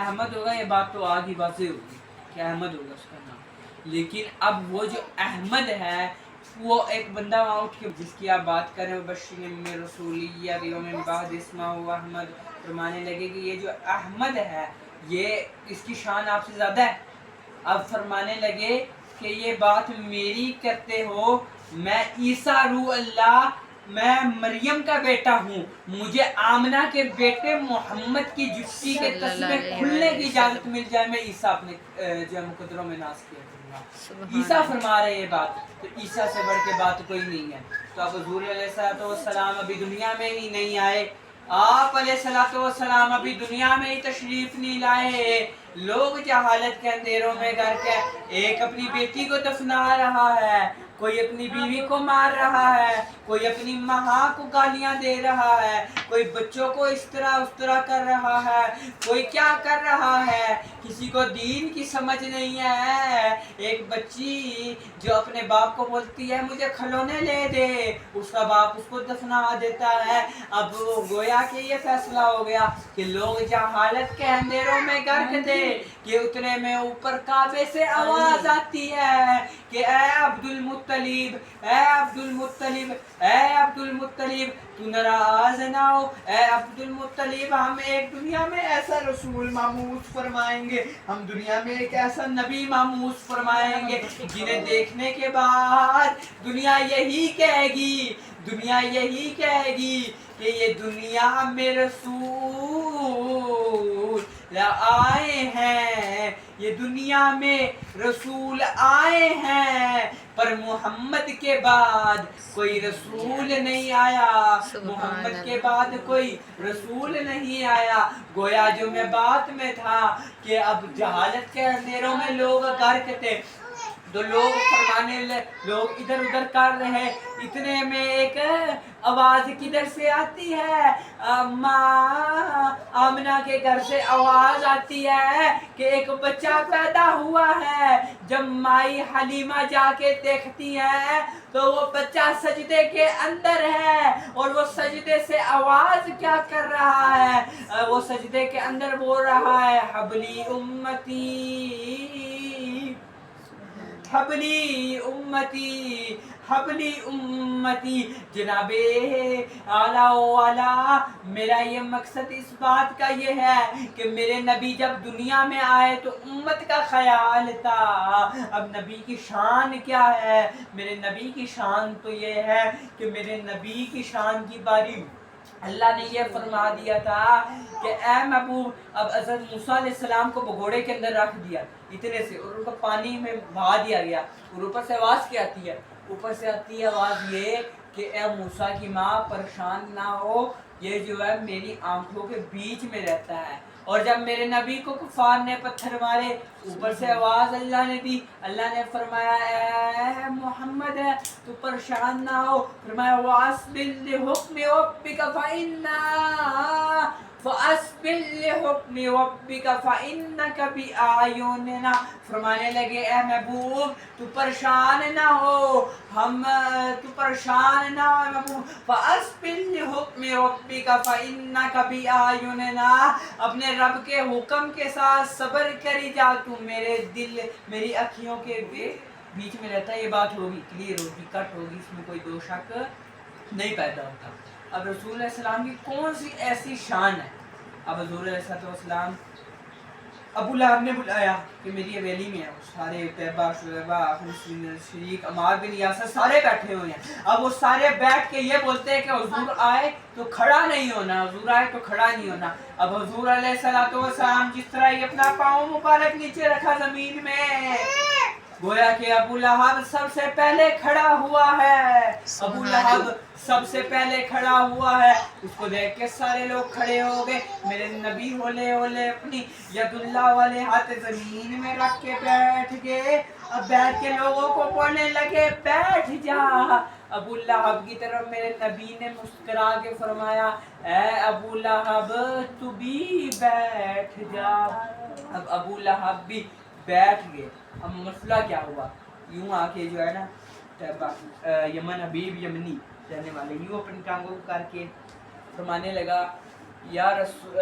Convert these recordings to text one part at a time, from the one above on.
احمد ہوگا یہ بات تو آگے واضح ہوگی کہ احمد ہوگا اس کا نام، لیکن اب وہ جو احمد ہے وہ ایک بندہ وہاں اٹھ کے جس کی آپ بات کر رہے ہو بشیر میں رسولیہ یوم بعد اسمہ احمد، فرمانے لگے کہ یہ جو احمد ہے یہ اس کی شان آپ سے زیادہ ہے. اب فرمانے لگے کہ یہ بات میری کرتے ہو، میں عیسیٰ روح اللہ، میں مریم کا بیٹا ہوں، مجھے آمنہ کے بیٹے محمد کی جفتی کے تسمے کھلنے کی اجازت مل جائے میں عیسیٰ اپنے جو مقدروں میں ناز کیا کروں گا. عیسیٰ فرما رہے یہ بات، تو عیسیٰ سے بڑھ کے بات کوئی نہیں ہے. تو اب حضور علیہ السلام ابھی دنیا میں ہی نہیں آئے، آپ علیہ السلام ابھی دنیا میں ہی تشریف نہیں لائے. لوگ جہالت کے اندھیروں میں گھر کے ایک اپنی بیٹی کو دفنا رہا ہے، کوئی اپنی بیوی کو مار رہا ہے، کوئی اپنی ماں کو گالیاں دے رہا ہے، کوئی بچوں کو اس طرح کر رہا ہے، کوئی کیا کر رہا ہے، کسی کو دین کی سمجھ نہیں ہے. ایک بچی جو اپنے باپ کو بولتی ہے مجھے کھلونے لے دے، اس کا باپ اس کو دفنا دیتا ہے. اب گویا کہ یہ فیصلہ ہو گیا کہ لوگ جہالت کے اندھیروں میں غرق تھے کہ اتنے میں اوپر کعبے سے آواز آتی ہے کہ اے عبد المطلب، اے عبد المطلب، اے عبد المطلب تو ناراض نہ ہو، اے عبد المطلب ہم ایک دنیا میں ایسا رسول ماموس فرمائیں گے، ہم دنیا میں ایک ایسا نبی ماموس فرمائیں گے جنہیں دیکھنے کے بعد دنیا یہی کہے گی، دنیا یہی کہے گی کہ یہ دنیا میں رسول آئے ہیں، یہ دنیا میں رسول آئے ہیں، پر محمد کے بعد کوئی رسول نہیں آیا، محمد کے بعد کوئی رسول نہیں آیا. گویا جو میں بات میں تھا کہ اب جہالت کے اندھیروں میں لوگ غرق تھے، تو لوگ فرمانے لوگ ادھر ادھر کر رہے، اتنے میں ایک آواز کدھر سے آتی ہے، ماں آمنہ کے گھر سے آواز آتی ہے کہ ایک بچہ پیدا ہوا ہے. جب مائی حلیمہ جا کے دیکھتی ہے تو وہ بچہ سجدے کے اندر ہے، اور وہ سجدے سے آواز کیا کر رہا ہے، وہ سجدے کے اندر بول رہا ہے حبلی امتی، حبلی امتی، حبلی امتی. جناب اعلیٰ و اعلیٰ میرا یہ مقصد اس بات کا یہ ہے کہ میرے نبی جب دنیا میں آئے تو امت کا خیال تھا. اب نبی کی شان کیا ہے، میرے نبی کی شان تو یہ ہے کہ میرے نبی کی شان کی باری اللہ نے یہ فرما دیا تھا کہ اے محبوب، اب حضرت موسیٰ علیہ السلام کو بگوڑے کے اندر رکھ دیا اتنے سے، اور ان کو پانی میں بہا دیا گیا، اور اوپر سے آواز کیا آتی ہے، اوپر سے آتی ہے آواز یہ کہ اے موسیٰ کی ماں پریشان نہ ہو، یہ جو ہے میری آنکھوں کے بیچ میں رہتا ہے. اور جب میرے نبی کو کفار نے پتھر مارے، اوپر سے آواز اللہ نے دی، اللہ نے فرمایا اے محمد تو پریشان نہ ہو، فرمایا وَأَصْبِرْ لِحُكْمِ رَبِّكَ فَأَصْبِرْ لِحُكْمِ رَبِّكَ فَإِنَّكَ بِأَعْيُنِنَا. فرمانے لگے اے محبوب تو پریشان نہ ہو، تو پریشان نہ ہو محبوب، فَأَصْبِرْ لِحُكْمِ رَبِّكَ فَإِنَّكَ بِأَعْيُنِنَا. اپنے رب کے حکم کے ساتھ صبر کری جا، تو میرے دل میری اکھیوں کے بیچ میں رہتا ہے. یہ بات ہوگی کلیئر ہوگی، کٹ ہوگی، اس میں کوئی دو شک نہیں پیدا ہوتا. اب رسول علیہ السلام کی کون سی ایسی شان ہے، اب حضور علیہ السلام ابو لہب نے بلایا کہ میری حویلی میں ہے، سارے طیبہ شعیبہ شریک عمار بن یاسر سارے بیٹھے ہوئے ہیں. اب وہ سارے بیٹھ کے یہ بولتے ہیں کہ حضور آئے تو کھڑا نہیں ہونا، حضور آئے تو کھڑا نہیں ہونا. اب حضور علیہ السلام جس طرح ہی اپنا پاؤں مبارک نیچے رکھا زمین میں، گویا کہ ابو لہب سب سے پہلے کھڑا ہوا ہے، ابو لہب سب سے پہلے کھڑا ہوا ہے. اس کو دیکھ کے سارے لوگ کھڑے ہو گئے. میرے نبی ہولے ہولے اپنی ید اللہ والے ہاتھ زمین میں رکھ کے بیٹھ گئے. اب بیٹھ کے لوگوں کو بولنے لگے بیٹھ جا. ابو لہب کی طرف میرے نبی نے مسکرا کے فرمایا اے ابو لہب تو بھی بیٹھ جا. اب ابو لہب بھی بیٹھ گئے. اب مسئلہ کیا ہوا، یوں آ کے جو ہے نا یمن حبیب یمنی رہنے والے یوں اپنی ٹانگوں کو کر کے فرمانے لگا یا رسول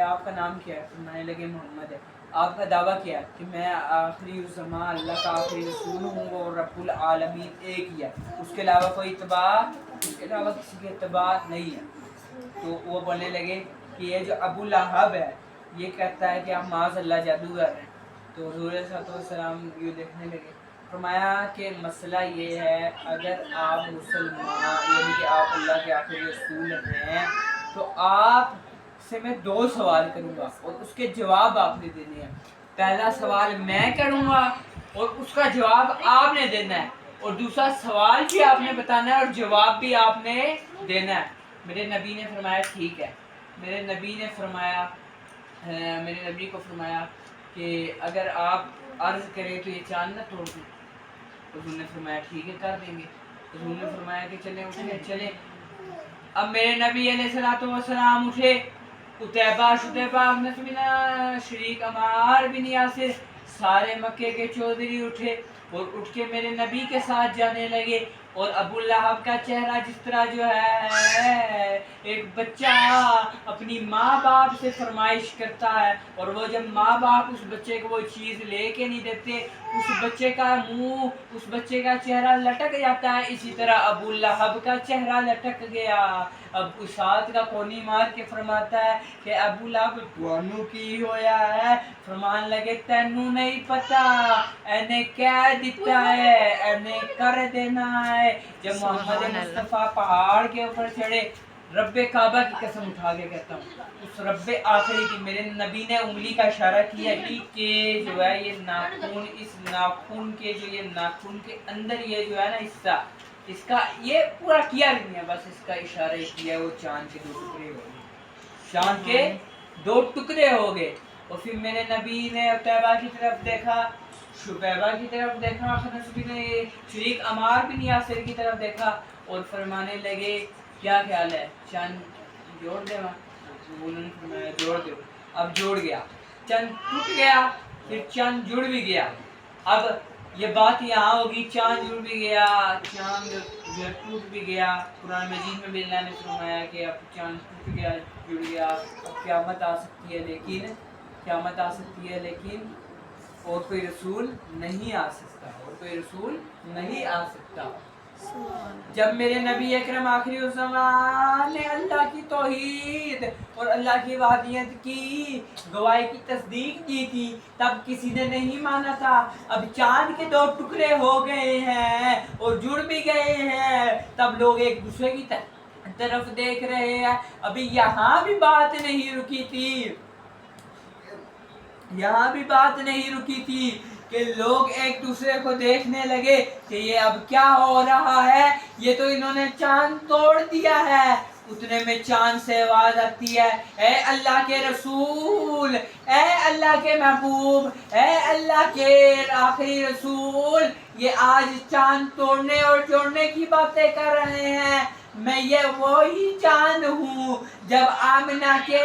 آپ کا نام کیا ہے؟ فرمانے لگے محمد ہے. آپ کا دعویٰ کیا ہے؟ کہ میں آخری الزمان اللہ کا آخری رسول ہوں اور رب العالمین ایک ہی ہے, اس کے علاوہ کوئی اتباع, اس کے علاوہ کسی کے اتباع نہیں ہے. تو وہ بولنے لگے کہ یہ جو ابو لہب ہے یہ کہتا ہے کہ ہم معاذ اللہ جادوگر ہیں. تو حضور صلی اللہ علیہ وسلم یہ دیکھنے لگے. فرمایا کہ مسئلہ یہ ہے, اگر آپ مسلمان یعنی کہ آپ اللہ کے آخری رسول ہیں تو آپ سے میں 2 سوال کروں گا اور اس کے جواب آپ نے دینے ہیں. پہلا سوال میں کروں گا اور اس کا جواب آپ نے دینا ہے, اور دوسرا سوال بھی آپ نے بتانا ہے اور جواب بھی آپ نے دینا ہے. میرے نبی نے فرمایا ٹھیک ہے. میرے نبی نے فرمایا میرے نبی کو فرمایا کہ اگر آپ عرض کریں تو یہ چاند نہ توڑ دیں. حضور نے فرمایا ٹھیک ہے کر دیں گے. حضور نے فرمایا کہ چلیں اٹھیں چلیں. اب میرے نبی علیہ السلام اٹھے. قتیبہ شتیبہ نسبنا شریک عمار بن یاسر سارے مکے کے چودھری اٹھے اور اٹھ کے میرے نبی کے ساتھ جانے لگے. اور ابو لہب کا چہرہ جس طرح جو ہے ایک بچہ اپنی ماں باپ سے فرمائش کرتا ہے اور وہ جب ماں باپ اس بچے کو وہ چیز لے کے نہیں دیتے اس بچے کا منہ اس بچے کا چہرہ لٹک جاتا ہے, اسی طرح ابو لہب کا چہرہ لٹک گیا. اب اسات کا کونی مار کے فرماتا ہے کہ ابو لہب توانو کی ہویا ہے. فرمان لگے تینوں نہیں پتا اینے کہہ دیتا ہے اینے کر دینا ہے. جب محمد مصطفیٰ پہاڑ کے اوپر چڑھے, رب کعبہ کی قسم اٹھا کے کہتا ہوں اس رب آخری کی, میرے نبی نے انگلی کا اشارہ کیا کہ جو ہے یہ ناخن, اس ناخن کے جو یہ ناخن کے اندر یہ جو ہے نا حصہ اس کا یہ پورا کیا نہیں ہے, بس اس کا اشارہ ہی کیا. وہ چاند کے 2 ٹکڑے ہو گئے, چاند کے 2 ٹکڑے ہو گئے. اور پھر میرے نبی نے عتیبہ کی طرف دیکھا, شبیبہ کی طرف دیکھا, شریک عمار بن یاسر کی طرف دیکھا اور فرمانے لگے کیا خیال ہے چاند جوڑ دے. انہوں نے فرمایا جوڑ دو. اب جوڑ گیا, چاند ٹوٹ گیا, پھر چاند جڑ بھی گیا. اب یہ بات یہاں ہوگی چاند جڑ بھی گیا, چاند جو ٹوٹ بھی گیا. قرآن مجید میں بھی اللہ نے فرمایا کہ اب چاند ٹوٹ گیا جڑ گیا, اب قیامت آ سکتی ہے لیکن قیامت آ سکتی ہے لیکن اور کوئی رسول نہیں آ سکتا, اور کوئی رسول نہیں آ سکتا. جب میرے نبی اکرم آخری الزمان نے اللہ کی توحید اور اللہ کی وحدانیت کی گواہی کی تصدیق کی تھی تب کسی نے نہیں مانا تھا. اب چاند کے 2 ٹکڑے ہو گئے ہیں اور جڑ بھی گئے ہیں, تب لوگ ایک دوسرے کی طرف دیکھ رہے ہیں. ابھی یہاں بھی بات نہیں رکی تھی, یہاں بھی بات نہیں رکی تھی کہ لوگ ایک دوسرے کو دیکھنے لگے کہ یہ اب کیا ہو رہا ہے, یہ تو انہوں نے چاند توڑ دیا ہے. اتنے میں چاند سے آواز آتی ہے اے اللہ کے رسول, اے اللہ کے محبوب, اے اللہ کے آخری رسول, یہ آج چاند توڑنے اور جوڑنے کی باتیں کر رہے ہیں. میں یہ وہی چاند ہوں جب آمنہ کے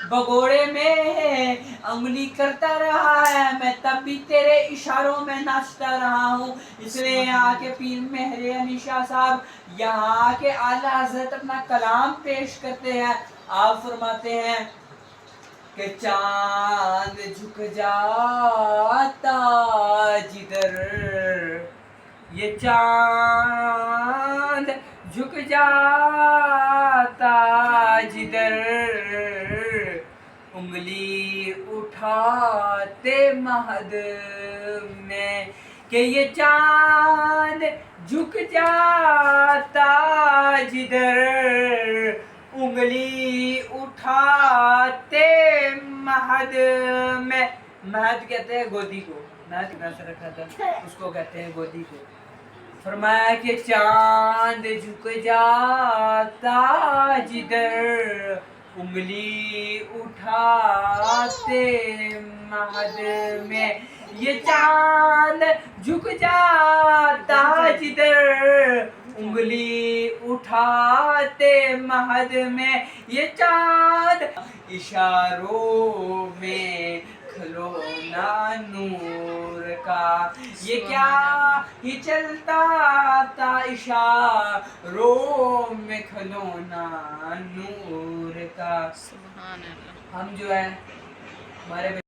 بگوڑے میں انگلی کرتا رہا ہے, میں تب بھی تیرے اشاروں میں ناچتا رہا ہوں. اس لیے یہاں کے پیر مہر علی شاہ صاحب یہاں کے اعلیٰ حضرت اپنا کلام پیش کرتے ہیں. آپ فرماتے ہیں کہ چاند جھک جاتا جدھر, یہ چاند جھک جاتا جدھر, انگلی اٹھاتے مہد میں, کہ یہ چاند جھک جاتا جدھر, انگلی اٹھاتے مہد میں. مہد کہتے ہیں گودی کو, مہد کہاں سے رکھا تھا, اس کو کہتے ہیں گودی کو. فرمایا کہ چاند جھک جاتا جدھر, انگلی اٹھاتے مہد میں, یہ چاند جھک جاتا جدھر, انگلی اٹھاتے مہد میں, یہ چاند اشاروں میں کھلونا نور کا کا. یہ کیا ہی چلتا تھا اشاروں میں کھلونا نور کا. سبحان اللہ. ہم جو ہے ہمارے